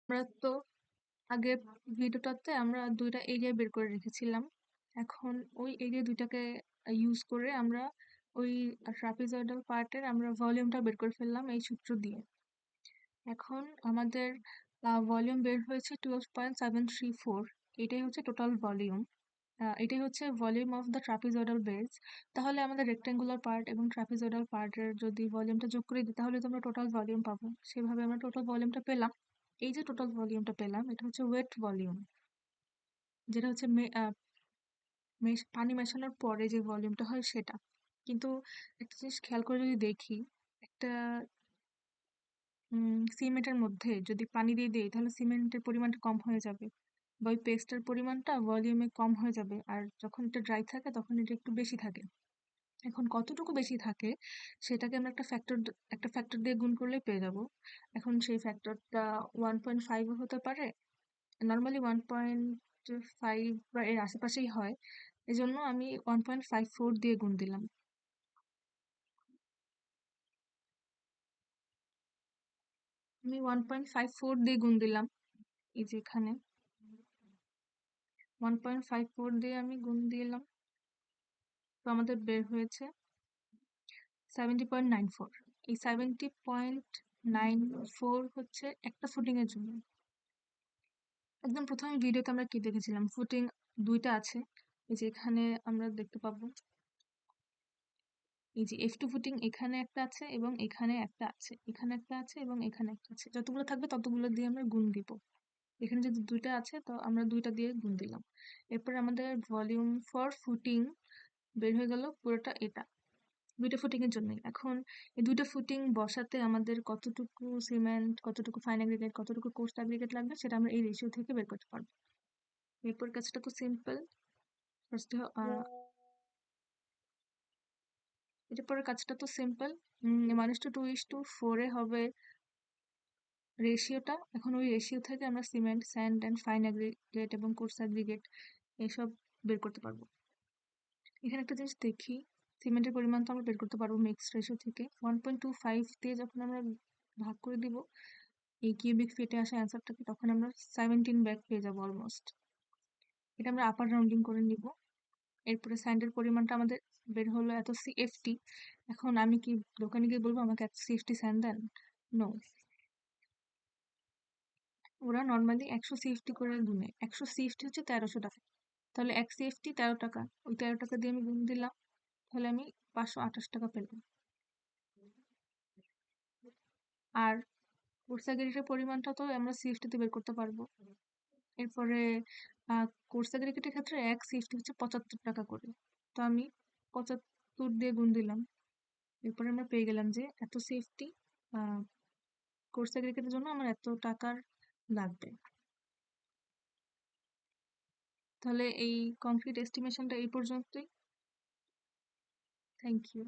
আমরা তো আগে ভিডিওটাতে আমরা দুইটা এরিয়া বের করে রেখেছিলাম। এখন ওই এরিয়া দুইটাকে ইউজ করে আমরা ওই ট্রাপিজয়েডাল পার্টের আমরা ভলিউমটা বের করে ফেললাম এই সূত্র দিয়ে। এখন আমাদের ভলিউম বের হয়েছে 12.734। এটাই হচ্ছে টোটাল ভলিউম। এটাই হচ্ছে volume of the trapezoidal base. তাহলে আমাদের রেক্টেঙ্গুলার পার্ট এবং ট্রাপিজয়েডাল পার্টের যদি ভলিউমটা যোগ করে দিই তাহলে তো আমরা টোটাল ভলিউম পাবো। সেভাবে আমরা টোটাল ভলিউমটা পেলাম। এই যে টোটাল ভলিউমটা পেলাম এটা হচ্ছে ওয়েট ভলিউম, যেটা হচ্ছে পানি মেশানোর পরে যে ভলিউমটা হয় সেটা। কিন্তু একটা জিনিস খেয়াল করে যদি দেখি, একটা সিমেন্টের মধ্যে যদি পানি দিয়ে দিই তাহলে সিমেন্টের পরিমাণটা কম হয়ে যাবে, বা ওই পেস্টের পরিমাণটা ভলিউমে কম হয়ে যাবে। আর যখন এটা ড্রাই থাকে তখন এটা একটু বেশি থাকে। এখন কতটুকু বেশি থাকে সেটাকে আমরা একটা ফ্যাক্টর দিয়ে গুণ করলেই পেয়ে যাব। এখন সেই ফ্যাক্টরটা 1.5 হতে পারে, নর্মালি 1.5 বা এর আশেপাশেই হয়। এজন্য আমি 1.54 দিয়ে গুণ দিলাম। আমি 1.54 দিয়ে গুণ দিলাম, এই যে এখানে 1.54 দিয়ে আমি গুণ দিলাম, তো আমাদের বের হয়েছে 70.94। এই 70.94 হচ্ছে একটা ফুটিং এর জন্য। একদম প্রথমে ভিডিওতে আমরা কি দেখেছিলাম, ফুটিং দুইটা আছে। এই যে এখানে আমরা দেখতে পাবো, এই যে F2 ফুটিং এখানে একটা আছে এবং এখানে একটা আছে, এখানে একটা আছে এবং এখানে একটা আছে। যতগুলো থাকবে ততগুলো দিয়ে আমরা গুণ দিব। এখানে যদি দুইটা আছে তো আমরা দুইটা দিয়ে গুণ দিলাম। এরপর আমাদের ভলিউম ফর ফুটিং বের হয়ে গেল পুরোটা এটা, দুইটা ফুটিং এর জন্য। এখন এই দুইটা ফুটিং বসাতে আমাদের কতটুকু সিমেন্ট, কতটুকু ফাইন অ্যাগ্রিগেট, কতটুকু কোর্স অ্যাগ্রিগেট লাগবে সেটা আমরা এই রেশিও থেকে বের করতে পারবো। এরপর কাজটা তো সিম্পল। ফার্স্ট এরপরের কাজটা তো সিম্পল। 1:2:4 এ হবে রেশিওটা। এখন ওই রেশিও থেকে আমরা cement, sand and fine aggregate এবং কোর্স অ্যাগ্রিগেট এসব বের করতে পারবো। এখানে একটা জিনিস দেখি, সিমেন্টের পরিমাণ তো আমরা বের করতে পারবো মিক্সড রেশিও থেকে। 1.25 দিয়ে যখন আমরা ভাগ করে দিব এই কিউবিক ফিটে আসা অ্যান্সারটাকে, তখন আমরা 17 ব্যাগ পেয়ে যাবো অলমোস্ট। এটা আমরা আপার রাউন্ডিং করে নিব। এরপরে স্যান্ডের পরিমাণটা আমাদের বের হলো এত সিএফটি। এখন আমি কি দোকানে গিয়ে বলবো আমাকে এত সিএফটি স্যান্ড দেন? নো, ওরা নর্মালি 100 সিএফটি করে গুনে। 100 সিএফটি হচ্ছে 1300 টাকা। তাহলে 1 সিএফটি 13 টাকা, ওই 13 টাকা দিয়ে আমি গুণ দিলাম, তাহলে আমি 528 টাকা পেলাম। আর কোর্স অ্যাগ্রিগেটের পরিমাণটা তো আমরা সিএফটি তে বের করতে পারবো। এরপরে কোর্স অ্যাগ্রিগেটের ক্ষেত্রে 1 সিএফটি হচ্ছে 75 টাকা করে, তো আমি 75 দিয়ে গুণ দিলাম। এরপরে আমরা পেয়ে গেলাম যে এত সেফটি কোর্স অ্যাগ্রিগেটের জন্য আমার এত টাকার লাগবে। তাহলে এই কংক্রিট এস্টিমেশনটা এই পর্যন্তই। Thank you.